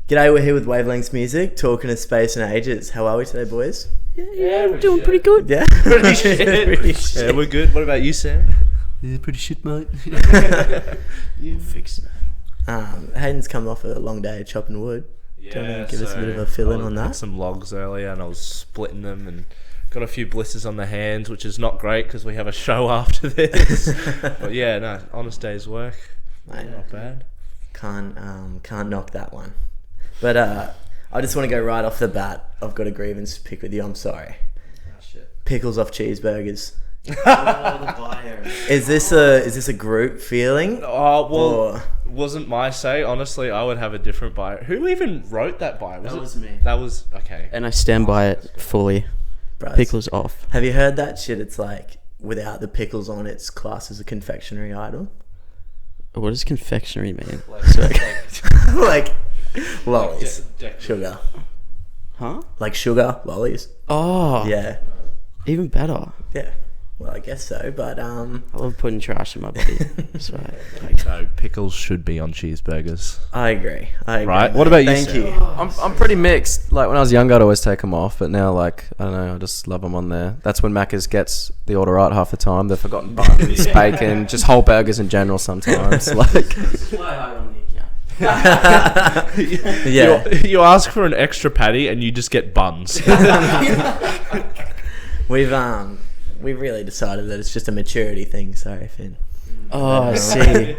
G'day, we're here with Wavelengths Music, talking of space and ages. How are we today, boys? Yeah, we're doing pretty good. Yeah? Pretty shit. Yeah, we're good. What about you, Sam? Yeah, pretty shit, mate. You fix it. Hayden's come off a long day of chopping wood. Yeah, Do you want to give us a bit of a fill-in on I had that? some logs earlier and I was splitting them and got a few blisters on the hands, which is not great because we have a show after this. But yeah, no, honest day's work. Mate, Not bad. can't knock that one. But I just want to go right off the bat. I've got a grievance to pick with you. I'm sorry. Oh, shit. Pickles off cheeseburgers. Oh, the buyer. Is this a group feeling? Oh, well, Or- wasn't my say. Honestly, I would have a different bio. Who even wrote that bio? That it? was me. That was, okay. And I stand by it fully. Bros, Pickles off. have you heard that shit? It's like without the pickles on, it's classed as a confectionery item. What does confectionery mean? Like lollies, sugar, Huh? like sugar lollies. Oh, Yeah, even better. yeah. Well, I guess so, but I love putting trash in my body. So, No, pickles should be on cheeseburgers. I agree. Right, what about you, Thank Sam? you. I'm pretty mixed. Like when I was younger, I'd always take them off, but now, like, I don't know, I just love them on there. That's when Macca's gets the order right half the time. They've forgotten buns, bacon, just whole burgers in general sometimes. Like, Yeah, You ask for an extra patty and you just get buns. we've really decided that it's just a maturity thing. Sorry, Finn. oh, I see.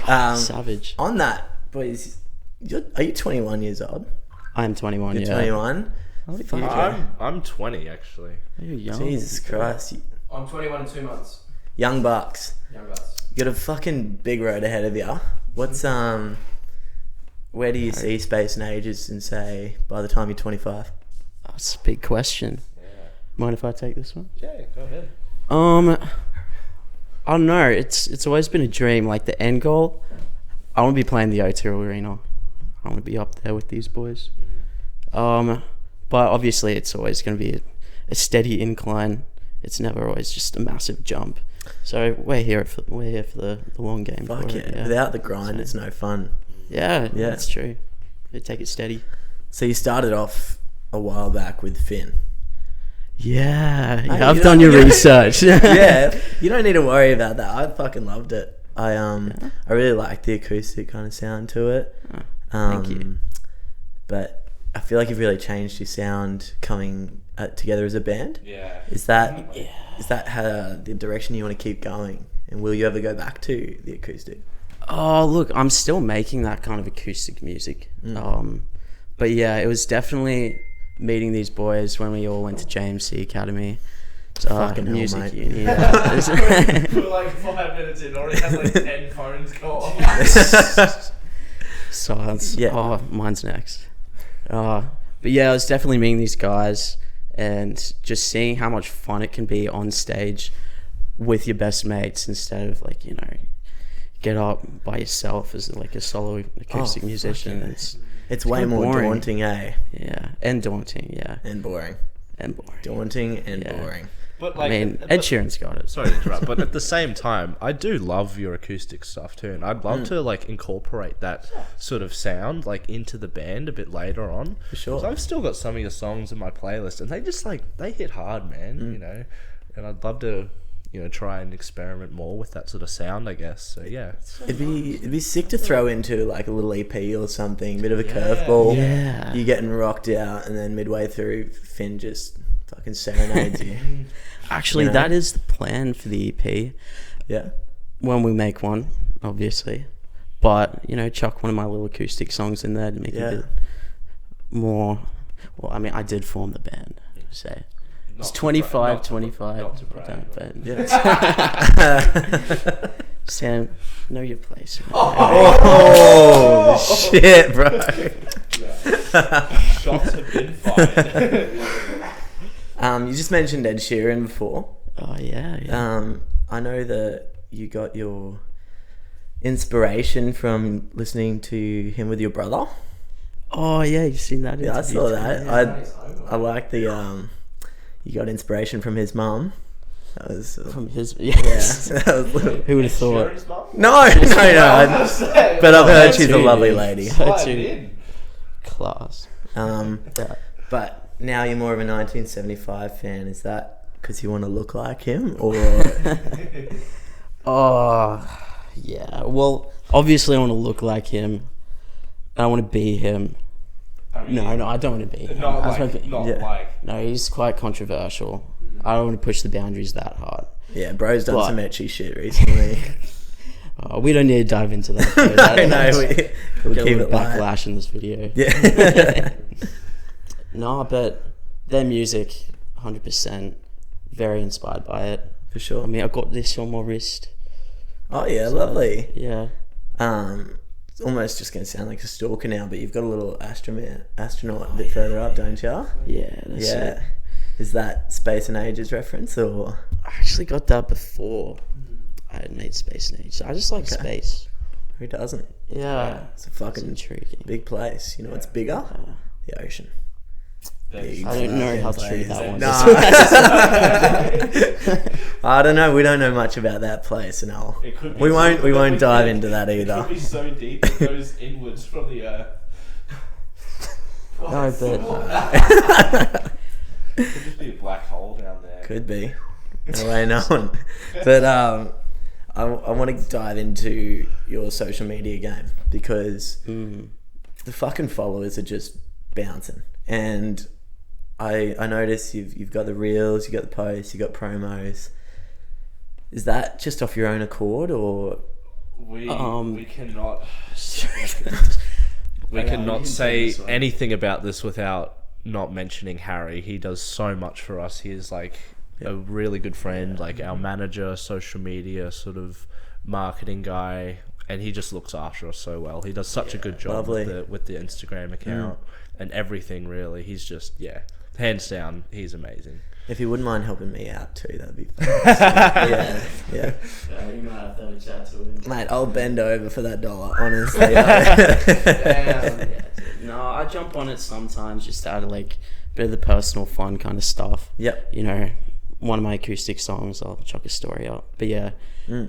Um, Savage. on that, boys, are you 21 years old? I am 21. You're Yeah. 21. Fuck yeah. I'm 20 actually. You're young. Jesus Christ, I'm 21 in 2 months. young bucks. Young bucks. You got a fucking big road ahead of you. What's where do you see space and ages and say by the time you're 25? That's a big question. Mind if I take this one? Yeah, go ahead. I don't know. It's always been a dream. Like the end goal, I want to be playing the O2 Arena. I want to be up there with these boys. But obviously, it's always going to be a steady incline. It's never always just a massive jump. So we're here for the long game. Fuck for yeah. it, Without the grind, it's no fun. Yeah, Yeah. that's true. You take it steady. So you started off a while back with Finn. Yeah, you I've don't- done your you don't- research. Yeah, you don't need to worry about that. I fucking loved it. I really liked the acoustic kind of sound to it. Thank you. But I feel like you've really changed your sound coming together as a band. Yeah. Is that the direction you want to keep going? And will you ever go back to the acoustic? Oh, look, I'm still making that kind of acoustic music. But yeah, it was definitely meeting these boys when we all went to JMC Academy. Fucking hell, music mate. uni. Yeah. We're like 5 minutes in, already has like 10 phones go off. Silence. Yeah. Oh, mine's next. But yeah, I was definitely meeting these guys and just seeing how much fun it can be on stage with your best mates instead of like, get up by yourself as like a solo acoustic musician. yeah. It's It's way kinda more boring. daunting, eh? yeah, and daunting, yeah, And boring. and boring. Daunting and Yeah. boring. But I mean, Ed Sheeran's got it. Sorry to interrupt, but at the same time, I do love your acoustic stuff too, and I'd love to like incorporate that sort of sound like into the band a bit later on. For sure. 'Cause I've still got some of your songs in my playlist, and they just they hit hard, man. And I'd love to try and experiment more with that sort of sound, I guess. So yeah. It'd be sick to throw into like a little EP or something, bit of a curveball. Yeah. You getting rocked out, and then midway through, Finn just fucking serenades you. Actually, You know? that is the plan for the EP Yeah. when we make one, obviously. But chuck one of my little acoustic songs in there to make it Yeah. a bit more. Well, I mean, I did form the band, so it's 25. Not to brag, But Yeah. Sam, know your place. Oh shit, bro. Shots have been fired. You just mentioned Ed Sheeran before. Oh yeah. I know that you got your inspiration from listening to him with your brother. Oh yeah, you seen that? Yeah, I interview saw too? that. Yeah. I like the you got inspiration from his mum. That was From his, yeah. yes. That was little. Who would have thought? No, no, no. But I've heard she's a lovely lady. So too. class. Yeah. But now you're more of a 1975 fan. Is that because you want to look like him, or? Oh, yeah. Well, obviously I want to look like him. I want to be him. I mean, No, I don't want to be him. Not That's like, my- not Yeah. like. No, he's quite controversial. I don't want to push the boundaries that hard. Yeah, bro's done But- some etchy shit recently. We don't need to dive into that. though. no, That's- we'll get a keep little it light. backlash in this video. Yeah. No, but their music, 100%, very inspired by it. For sure. I mean, I've got this on my wrist. Oh yeah, lovely. Yeah. It's almost just gonna sound like a stalker now, but you've got a little astronaut a bit further up, don't you? Yeah, that's Yeah. it. Is that Space and Ages reference or? I actually got that before I had made Space and Age. So I just like Okay. space. Who doesn't? Yeah. It's a It's fucking intriguing. big place. You know what's bigger? The ocean. Big I don't know how fucking true place. that one Nah. I don't know. We don't know much about that place, and It could be we won't so- dive into that It either. could be so deep it goes inwards from the earth. No, but Could just be a black hole down there. Could be. No way known. But I want to dive into your social media game because the fucking followers are just bouncing, and I notice you've got the reels, you got the posts, you got promos. Is that just off your own accord, or We Um, cannot we Okay, cannot you can say do this one. anything about this without not mentioning Harry. He does so much for us. He is like a really good friend, like our manager, social media sort of marketing guy, and he just looks after us so well. He does such a good job Lovely. with the Instagram account and everything. Really, he's just hands down, he's amazing. if you wouldn't mind helping me out too, that'd be fun. yeah. you might have to have a chat to him. Mate, I'll bend over for that $1, honestly. No, I jump on it sometimes just out of like a bit of the personal fun kind of stuff. Yep. You know, one of my acoustic songs, I'll chuck a story up. But yeah,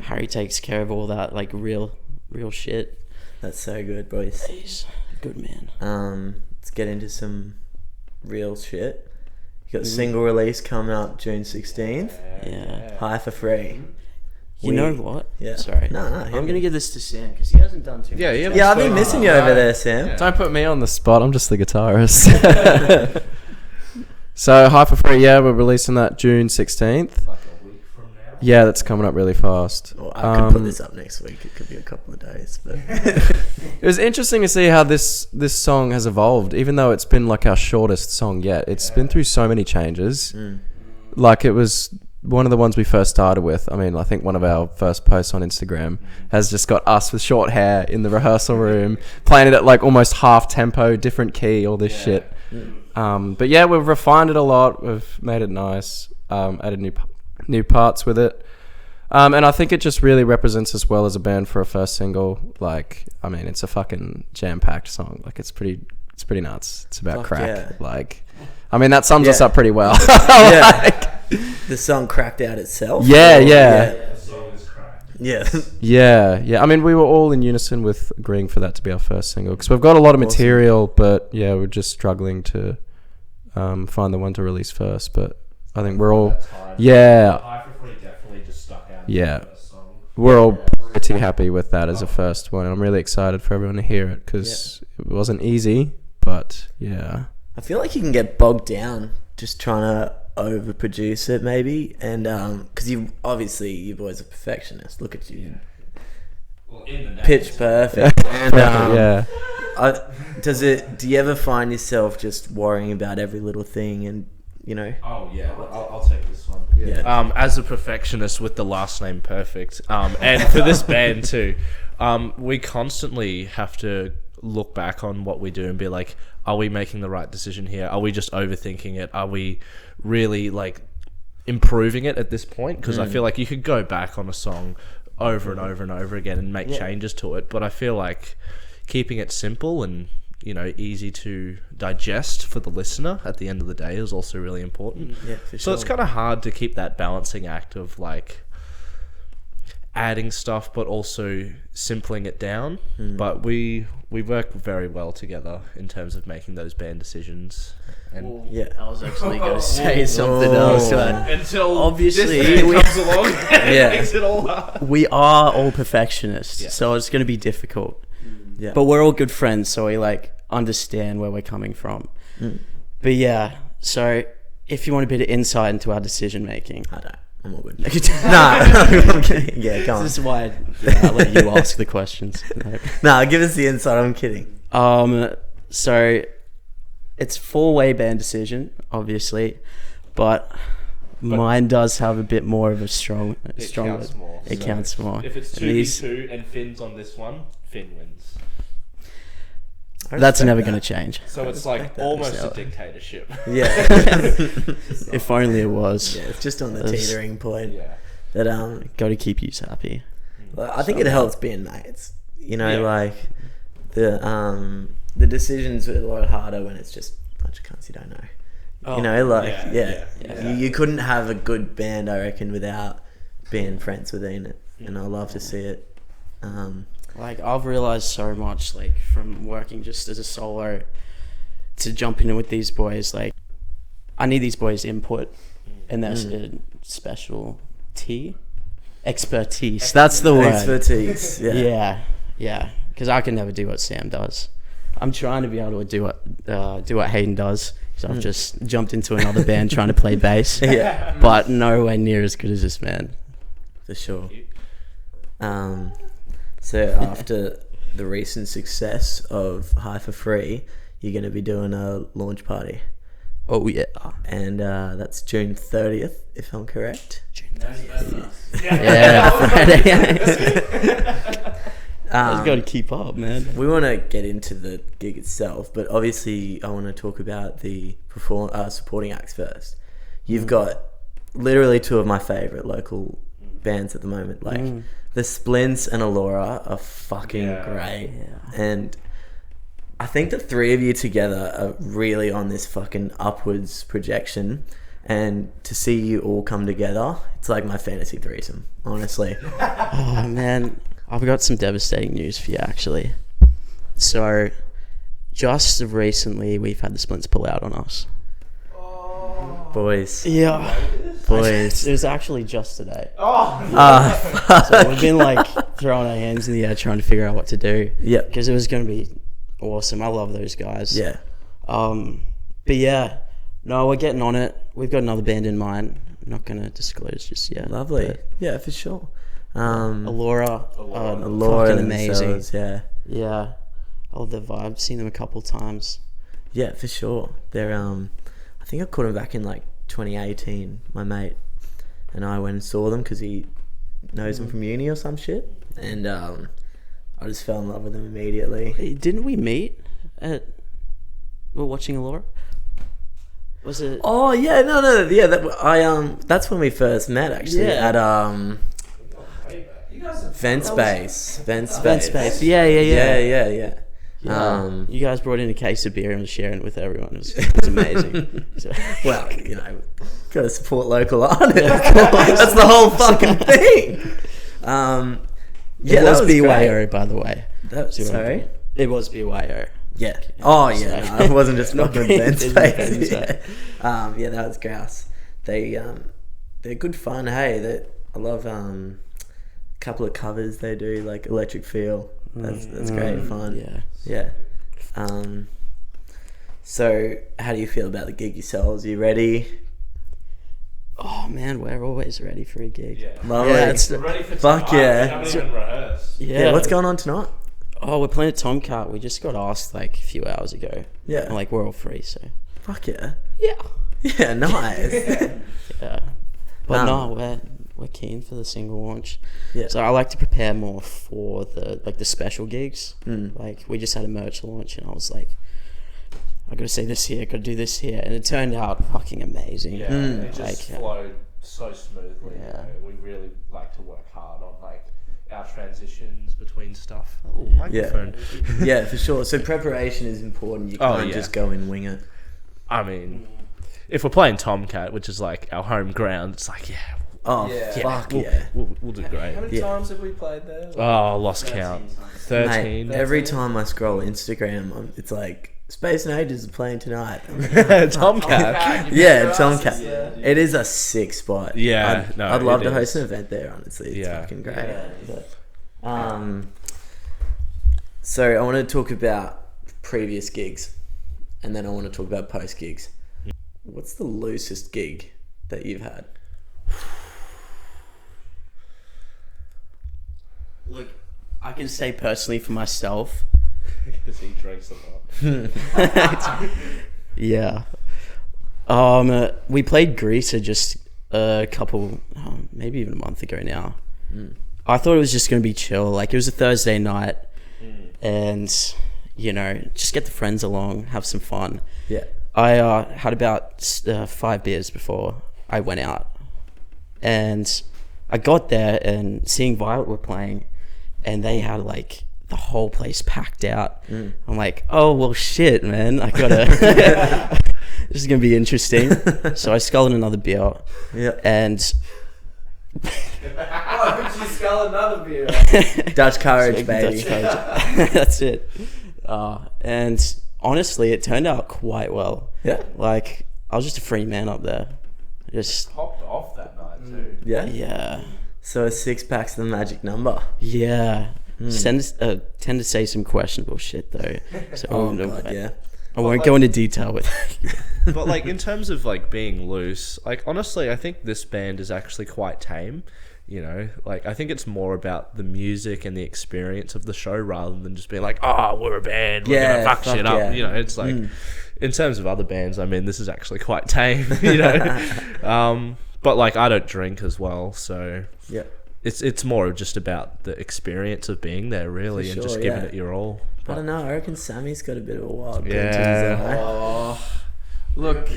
Harry takes care of all that like real shit. That's so good, boys. He's a good man. Let's get into some real shit. You got the single release coming up June 16th. Yeah. High for free. You know what? Yeah. Sorry. No, I'm going to give this to Sam because he hasn't done too much. Yeah, yeah. Yeah, I've been missing you over there, Sam. Don't put me on the spot. I'm just the guitarist. So High for Free, yeah, we're releasing that June 16th. Like a week from now. Yeah, that's coming up really fast. Or I could put this up next week. It could be a couple of days, but It was interesting to see how this song has evolved, even though it's been like our shortest song yet. It's been through so many changes. Like it was one of the ones we first started with. I mean, I think one of our first posts on Instagram has just got us with short hair in the rehearsal room, playing it at like almost half tempo, different key, all this shit. But yeah, we've refined it a lot. We've made it nice, added new parts with it. And I think it just really represents us well as a band for a first single. Like, I mean, it's a fucking jam-packed song. Like, it's pretty nuts. It's about Fuck crack. yeah. Like, I mean, that sums us Yeah. up pretty well. yeah. The song cracked out itself. Yeah, Or- yeah. The song is cracked. Yeah. Yeah. I mean, we were all in unison with agreeing for that to be our first single because we've got a lot of material, but yeah, we're just struggling to find the one to release first. But I think we're all, yeah, High for Free definitely just stuck out. Yeah. The first song. we're all pretty happy with that as a first one. I'm really excited for everyone to hear it because it wasn't easy, but yeah. I feel like you can get bogged down just trying to overproduce it, maybe, and because you're always a perfectionist. Look at you, Well, in the name, pitch perfect. And Yeah. do you ever find yourself just worrying about every little thing, and you know? Oh yeah, I'll take this one. Yeah. As a perfectionist with the last name Perfect, and for this band too, we constantly have to look back on what we do and be like, are we making the right decision here? Are we just overthinking it? Are we really like improving it at this point? Because I feel like you could go back on a song over and over and over again and make changes to it, but I feel like keeping it simple and easy to digest for the listener at the end of the day is also really important. Yeah, for So it's kind of hard to keep that balancing act of like adding stuff, but also simpling it down. But we work very well together in terms of making those band decisions. And Yeah. I was actually going to say something else. But until obviously this man we- comes along and Yeah. makes it all hard. we are all perfectionists, Yeah. so it's going to be difficult. Yeah. But we're all good friends, so we like understand where we're coming from. But yeah, so if you want a bit of insight into our decision making, I don't. I'm all good. Nah, I'm kidding. Yeah, go on. this is why I'll let you ask the questions. Nah, give us the insight. I'm kidding. So it's four-way band decision, obviously, but mine does have a bit more of a stronger. counts more. It So counts more. If it's And 2v2 and Finn's on this one, Finn wins. that's never going to change. So it's like that. almost So- a dictatorship. Yeah. If only it was. Yeah, it's just on the That's- teetering point. Yeah. That Got to keep you happy. I think it helps being mates. You know, Yeah. like the decisions are a lot harder when it's just a bunch of cunts you don't know. You know, like yeah. You couldn't have a good band, I reckon, without being friends within it. And I love to see it. Like, I've realized so much, like, from working just as a solo to jumping in with these boys. Like, I need these boys' input and their expertise. That's the word. Expertise. Yeah. Yeah. Because I can never do what Sam does. I'm trying to be able to do what Hayden does. So I've just jumped into another band trying to play bass. Yeah. But nowhere near as good as this man. For sure. So after the recent success of High for Free, you're going to be doing a launch party. Oh, yeah. And that's June 30th, if I'm correct. Yeah, Friday. I've got to keep up, man. We want to get into the gig itself, but obviously I want to talk about the supporting acts first. You've got literally two of my favourite local bands at the moment. Like the Splints and Alora are fucking great. Yeah. And I think the three of you together are really on this fucking upwards projection. And to see you all come together, it's like my fantasy threesome, honestly. Oh, man. I've got some devastating news for you, actually. So, just recently, we've had the Splints pull out on us. Boys. Yeah. Boys. It was actually just today. Ah, So we've been like throwing our hands in the air trying to figure out what to do. Yep. Because it was going to be awesome. I love those guys. Yeah. But yeah, no, we're getting on it. We've got another band in mind. I'm not going to disclose just yet. Lovely. But Yeah, for sure. Alora. Laura Fucking amazing. themselves, yeah. Yeah. I love their vibe. I've seen them a couple times. Yeah, for sure. They're I think I caught them back in like 2018. My mate and I went and saw them because he knows them from uni or some shit, and I just fell in love with them immediately. Hey, didn't we meet at... We're watching Alora? Was it... Oh yeah, no, yeah. That's when we first met actually Yeah. at Vent Space. Vent Space. Yeah. Yeah. You guys brought in a case of beer and was sharing it with everyone. It was amazing. So, Well, you know, gotta support local artists. That's the whole fucking thing. it was great. BYO, by the way. Sorry? It was BYO. Yeah. Oh, yeah. No, it wasn't just fucking Vent It Space. was Yeah. Yeah, that was grouse. They're good fun. Hey, I love a couple of covers they do, like Electric Feel. That's great fun. Yeah. So how do you feel about the gig yourselves? You ready? Oh man, we're always ready for a gig. Lovely. Yeah, it's- We're ready for Fuck tonight. yeah. We haven't even rehearsed. Yeah. What's going on tonight? Oh, we're playing at Tomcat. We just got asked like a few hours ago. Yeah. And, like, we're all free, so Fuck yeah. yeah. Yeah, nice. Yeah. But Um, no, we're keen for the single launch. Yeah. So I like to prepare more for the special gigs. Mm. Like, we just had a merch launch and I was like, I gotta say this here, gotta do this here, and it turned out fucking amazing. Yeah, it just Like, flowed so smoothly. Yeah. You know, we really like to work hard on like our transitions between stuff. Oh, Yeah. microphone. Yeah, for sure. So preparation is important. You can't just go and wing it. I mean, if we're playing Tomcat, which is like our home ground, it's like, yeah, Oh, Yeah. fuck we'll, yeah. we'll do great. How many Yeah. times have we played there? Oh, lost count. 13. Mate, every time I scroll Instagram, it's like, Space and Ages is playing tonight. Tomcat. Yeah, Tomcat. It is a sick spot. Yeah, I'd love it to is. host an event there, honestly. It's Yeah. fucking great. Yeah. But, so I want to talk about previous gigs, and then I want to talk about post gigs. What's the loosest gig that you've had? Look, I can say personally for myself. Because he drinks a lot. Yeah. We played Greaser just a couple, maybe even a month ago now. I thought it was just going to be chill. Like, it was a Thursday night, and, you know, just get the friends along, have some fun. Yeah. I had about 5 beers before I went out, and I got there and seeing Violet were playing, and they had like the whole place packed out. I'm like, oh well, shit, man, I gotta. This is gonna be interesting. So I sculled another beer, Yeah. and Oh, did you scull another beer? Dutch courage, baby. That's it. And honestly, it turned out quite well. Yeah. Like, I was just a free man up there. Just Popped off that night too. Yeah. yeah. So a 6-pack's the magic number. Yeah. Tend to say some questionable shit though. So Oh god, yeah. I won't go into detail with it. But like in terms of like being loose, like honestly, I think this band is actually quite tame. You know, like I think it's more about the music and the experience of the show rather than just being like, oh, we're a band, we're Yeah, gonna fuck shit fuck up. yeah. You know, it's like in terms of other bands, I mean, this is actually quite tame. You know, but like I don't drink as well, so Yeah. it's more just about the experience of being there, really, For and just sure, giving yeah. it your all. I don't know. I reckon Sammy's got a bit of a wild glint Yeah. in his eye. Oh, look.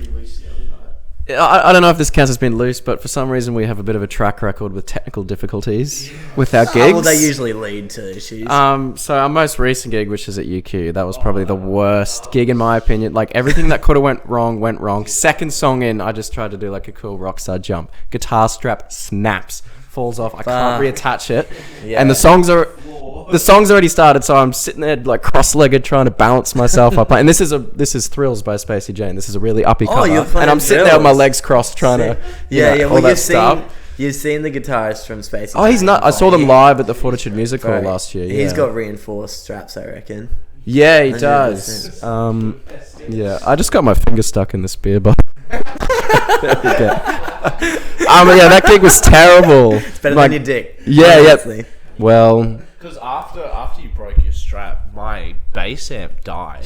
I don't know if this counts as being loose, but for some reason we have a bit of a track record with technical difficulties with our gigs. Oh, well, they usually lead to issues. So our most recent gig, which is at UQ, that was probably the worst gig in my opinion. Like everything that could have went wrong. Second song in, I just tried to do like a cool rock star jump. Guitar strap snaps, falls off. I can't reattach it, Yeah. and the songs already started. So I'm sitting there like cross-legged trying to balance myself up. And this is Thrills by Spacey Jane. This is a really uppy cover, you're playing and I'm sitting there with my Thrills. legs crossed trying to all Well, that stuff. you've seen the guitarist from Space. Oh, he's not. I saw them live at the Fortitude Music Hall last year. Yeah. He's got reinforced straps, I reckon. Yeah, he does. 100%. Yeah, I just got my finger stuck in this beer bottle. There we go. Yeah, that gig was terrible. It's better Like, than your dick. Yeah, honestly. yeah. Well, Because after you broke your strap, my bass amp died.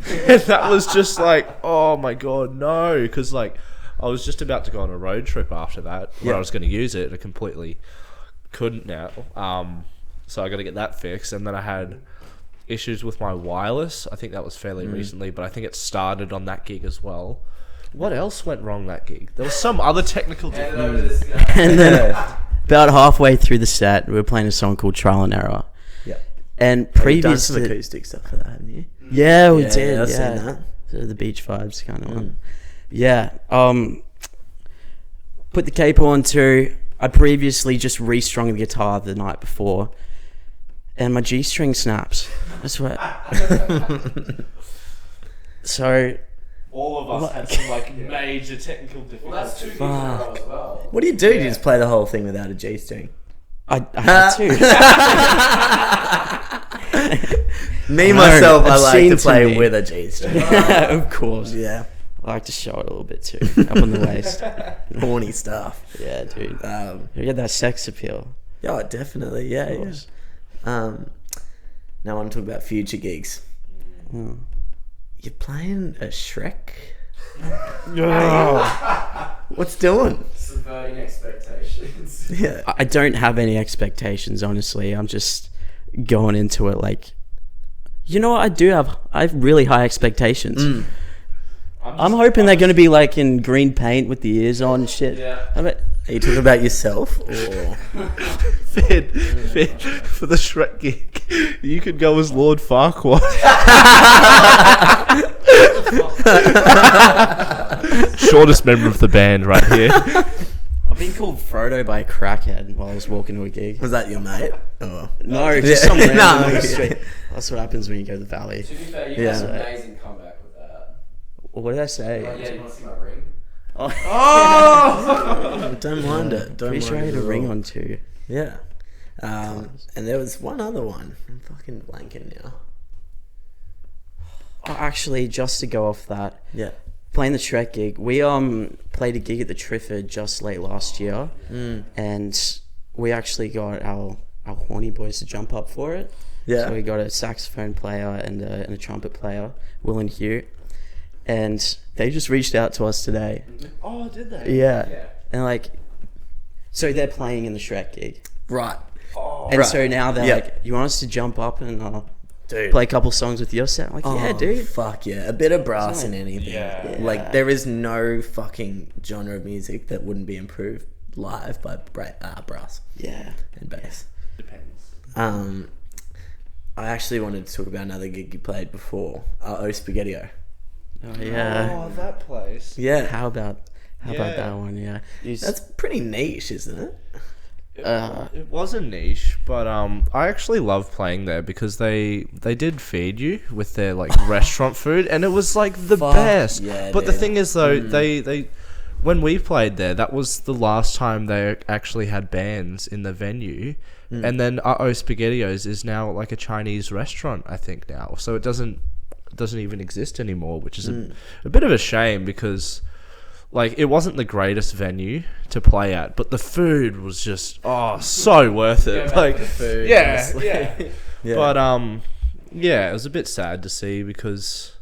And that was just like, oh my god, no. Because like, I was just about to go on a road trip after that where Yeah. I was going to use it. I completely couldn't now. So I got to get that fixed. And then I had issues with my wireless. I think that was fairly recently, but I think it started on that gig as well. What else went wrong that gig? There was some other technical difficulty. And then about halfway through the set, we were playing a song called Trial and Error. Yeah. And You've done previous some to, acoustic stuff for that, haven't you? yeah, we Yeah, did. I've Yeah, seen that. So the beach vibes kind of one. Yeah. Put the capo on too. I previously just restrung the guitar the night before, and my G string snaps. That's what. So All of us had some like major technical difficulties. What do you do? You just play the whole thing without a G string? I had to. Me, myself, I like obscene to to play me. with a G string. Of course. Yeah. I like to show it a little bit too, up on the waist. Horny stuff. Yeah, dude. Um, You get that sex appeal. yeah, definitely. Yeah, Of yeah. course. Now I want to talk about future gigs. You're playing a Shrek? What's doing? subverting expectations. Yeah. I don't have any expectations, honestly. I'm just going into it like, you know what? I have really high expectations. I'm hoping they're going to be like in green paint with the ears on and shit. Yeah. I bet, Are you talking about yourself? Or Finn, for the Shrek gig, you could go as Lord Farquaad. Shortest member of the band right here. I've been called Frodo by a crackhead while I was walking to a gig. Was that your mate? Oh. No, just Yeah. some random No, on the yeah. street. That's what happens when you go to the valley. To be fair, you Yeah. had an amazing comeback with that. What did I say? Like, yeah, you want to see my ring? Oh, don't mind it. Don't Pretty sure I mind had it a at ring all. on too. Yeah. And there was one other one. I'm fucking blanking now. Oh, actually, just to go off that, Yeah. playing the Shrek gig, we played a gig at the Trifford just late last year, and we actually got our horny boys to jump up for it. Yeah. So we got a saxophone player and a trumpet player, Will and Hugh, and they just reached out to us today. Oh, did they? Yeah. Yeah. And like, so they're playing in the Shrek gig, Right. and Right. so now they're Yeah. like, "You want us to jump up and Dude. play a couple songs with your set?" I'm like, "Yeah, Oh, dude." Fuck yeah. A bit of brass in anything. Yeah. Like, there is no fucking genre of music that wouldn't be improved live by brass Yeah. and bass. Depends. I actually wanted to talk about another gig you played before. O Spaghettio. Oh yeah. Oh, that place. Yeah. How about Yeah. that one? Yeah. That's pretty niche, isn't it? It was a niche, but I actually love playing there because they did feed you with their like restaurant food, and it was like the Fuck best. yeah, but the dude. thing is though, they when we played there, that was the last time they actually had bands in the venue, and then O Spaghettios is now like a Chinese restaurant, I think now, so it doesn't even exist anymore, which is a bit of a shame because. Like, it wasn't the greatest venue to play at, but the food was just, so worth it. Like, food, yeah, honestly. yeah. Yeah. But, yeah, it was a bit sad to see because,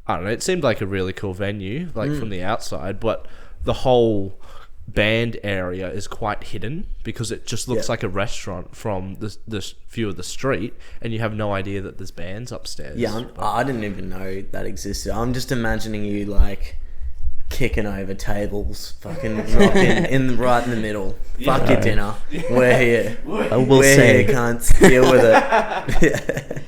I don't know, it seemed like a really cool venue, like, from the outside, but the whole band area is quite hidden because it just looks Yeah. like a restaurant from the view of the street, and you have no idea that there's bands upstairs. Yeah, I didn't even know that existed. I'm just imagining you, like, kicking over tables, fucking rocking right in the middle. Fuck your dinner. We're here. will We're say. here, cunts. Deal with it.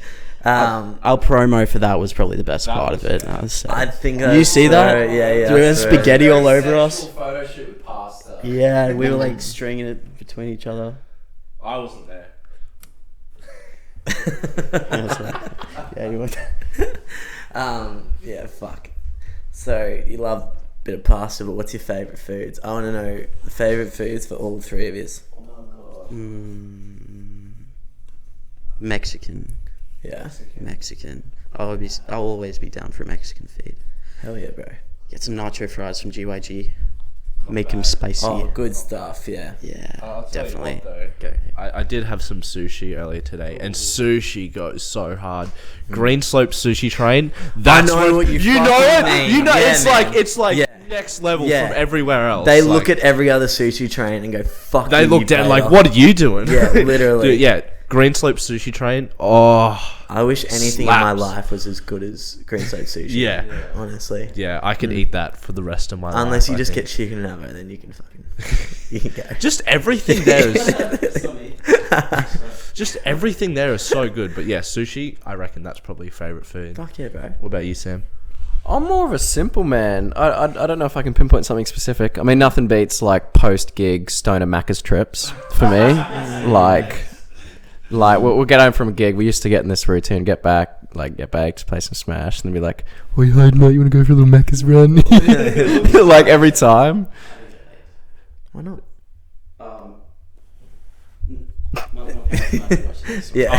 Our promo for that was probably the best part of it. I think you see that? Yeah. There was I swear. spaghetti all over us. Photo shoot with pasta. Yeah, we were like stringing it between each other. I wasn't there. Yeah, you went. Yeah, fuck. So, you love a bit of pasta, but what's your favourite foods? I want to know the favourite foods for all three of you. Mexican. Yeah. Mexican. I'll always be down for Mexican feed. Hell yeah, bro. Get some nacho fries from GYG. Make them spicy. Oh, good stuff, yeah. Yeah, I'll tell you definitely. what, though. Go. I did have some sushi earlier today, and sushi goes so hard. Green Slope Sushi Train. That's know what you know fucking it. mean. You know Yeah, it's like Yeah. next level Yeah. from everywhere else. They Like, look at every other sushi train and go, fuck They you, look you down beta. like, what are you doing? Yeah, literally. Dude, yeah, Green Slope Sushi Train. Oh, I wish anything in my Slaps. life was as good as Green Slope Sushi. yeah, Honestly. yeah. I could eat that for the rest of my life. Unless you I just think. get chicken and avo, then you can fucking... you can go. Just everything there is just everything there is so good. But yeah, sushi. I reckon that's probably your favorite food. Fuck yeah, bro. What about you, Sam? I'm more of a simple man. I don't know if I can pinpoint something specific. I mean, nothing beats like post-gig Stoner Macca's trips for me. like we'll get home from a gig. We used to get in this routine, get baked, play some Smash, and then be like, "Oh, you hide, mate? You want to go for a little Macca's run?" Like every time. Why not? Yeah. Yeah.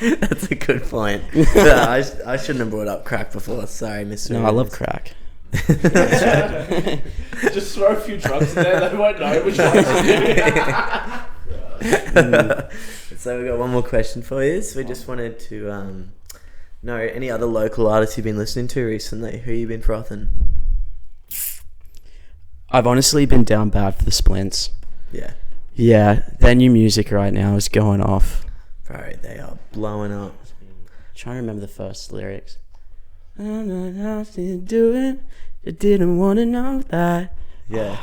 That's a good point. Yeah, I shouldn't have brought up crack before. Sorry, Mr. No, I love crack. Just throw a few drugs in there. They won't know which ones. So we got one more question for you. So we just wanted to know any other local artists you've been listening to recently. Who you been frothing? I've honestly been down bad for the Splints. Yeah. Yeah, their new music right now is going off. Bro, they are blowing up. Trying to remember the first lyrics. I don't know how to do it. I didn't want to know that. Yeah.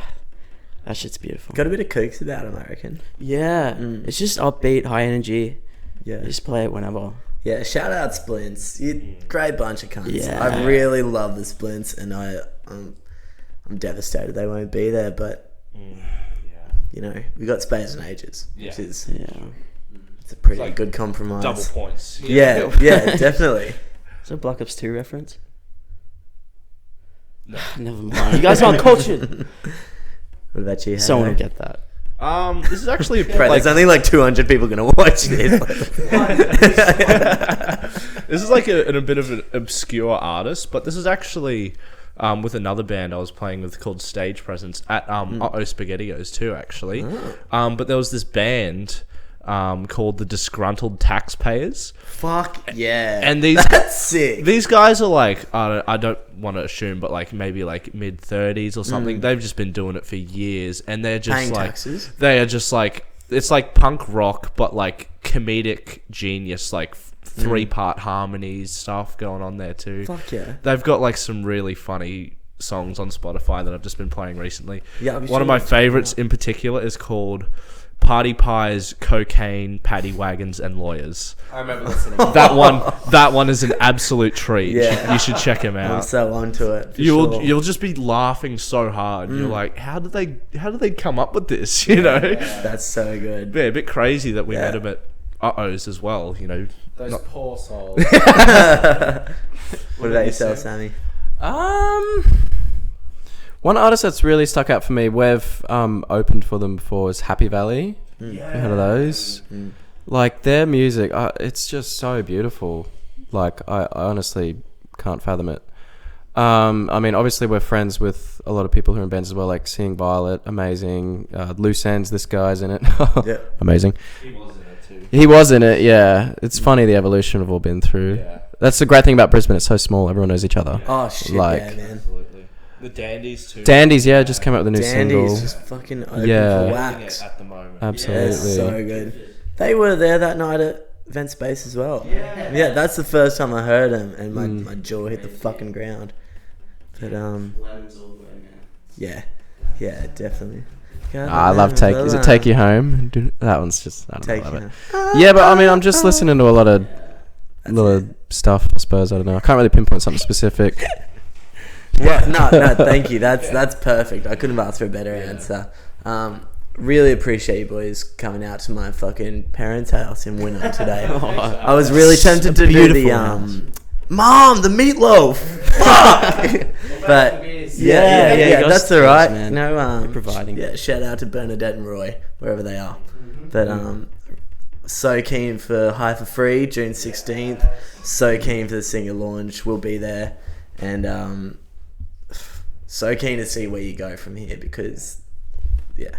That shit's beautiful. Got a bit of kooks about them, I reckon. Yeah, it's just upbeat, high energy. Yeah. Just play it whenever. Yeah, shout out Splints. You great bunch of cunts. Yeah. I really love the Splints, and I'm I'm devastated they won't be there, but you know, we got Space and Ages, which is it's a pretty Like good compromise. Double points. Yeah, definitely. Is it a Black Ops 2 reference? No. Never mind. You guys aren't cultured. What about you? Someone will Harry? get that. This is actually Right, like, there's only like 200 people gonna watch this. this is like a bit of an obscure artist, but this is actually with another band I was playing with called Stage Presence at Uh-Oh Spaghettios too, actually. But there was this band called the Disgruntled Taxpayers. Fuck yeah! And these that's sick. These guys are like, I don't want to assume, but like maybe like mid-30s or something. They've just been doing it for years, and they're just Paying like taxes? they are just like, it's like punk rock, but like comedic genius, like 3-part harmonies stuff going on there too. Fuck yeah! They've got like some really funny songs on Spotify that I've just been playing recently. Yeah, I'll be one sure of my to check them favorites out. in particular is called Party Pies, Cocaine, Paddy Wagons, and Lawyers. I remember listening. That one is an absolute treat. Yeah. You should check him I'm out. so onto it. For You'll sure. you'll just be laughing so hard. You're like, how did they come up with this? You know, That's so good. yeah, a bit crazy that we Yeah. met him at Uh-Oh's as well. You know, Those Not- poor souls. What about yourself, Sammy? One artist that's really stuck out for me, we've opened for them before, is Happy Valley. You heard of those? Like their music, it's just so beautiful. Like I honestly can't fathom it. I mean, obviously we're friends with a lot of people who are in bands as well, like Seeing Violet, amazing. Loose Ends, this guy's in it. Yeah. Amazing. he was in it too. He was in it, yeah. It's funny the evolution we've all been through. Yeah, That's the great thing about Brisbane, it's so small, everyone knows each other. Oh shit, Like- yeah, man. absolutely. The Dandies too. Dandies, yeah, just came out with a new single. Dandy's just fucking open Yeah. for Killing wax. it at the moment. Absolutely. It's so good. They were there that night at Vent Space as well. Yeah, that's the first time I heard them, and my jaw hit the fucking ground. But yeah, definitely. I love Take. Is it Take You Home? That one's just. I don't Take know, I You love Home. it. Yeah, but I mean, I'm just listening to a lot of stuff. I suppose I don't know. I can't really pinpoint something specific. Yeah, no, thank you. That's perfect. I couldn't have asked for a better answer. Really appreciate you boys coming out to my fucking parents' house in Wynnum today. I was really tempted to do the beautiful Mom, the meatloaf. Fuck. But yeah, got that's us, all right. man. No, You're providing. Yeah, shout out to Bernadette and Roy wherever they are. But so keen for High for Free June 16th. So keen for the single launch. We'll be there, and so keen to see where you go from here because your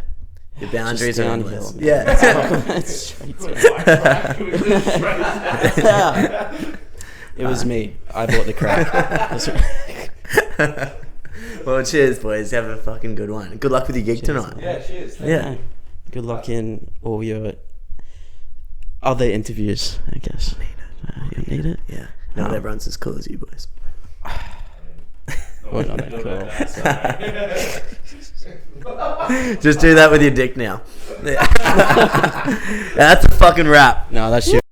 boundaries are downhill, endless. man. Yeah. It's straight down. It was me. I bought the crack. That's right. Well, cheers, boys. Have a fucking good one. Good luck with your gig tonight. cheers. Yeah. Good luck in all your other interviews, I guess. You need it? Yeah. Not everyone's as cool as you boys. Well, not that cool. Just do that with your dick now. That's a fucking wrap. No, that's shit.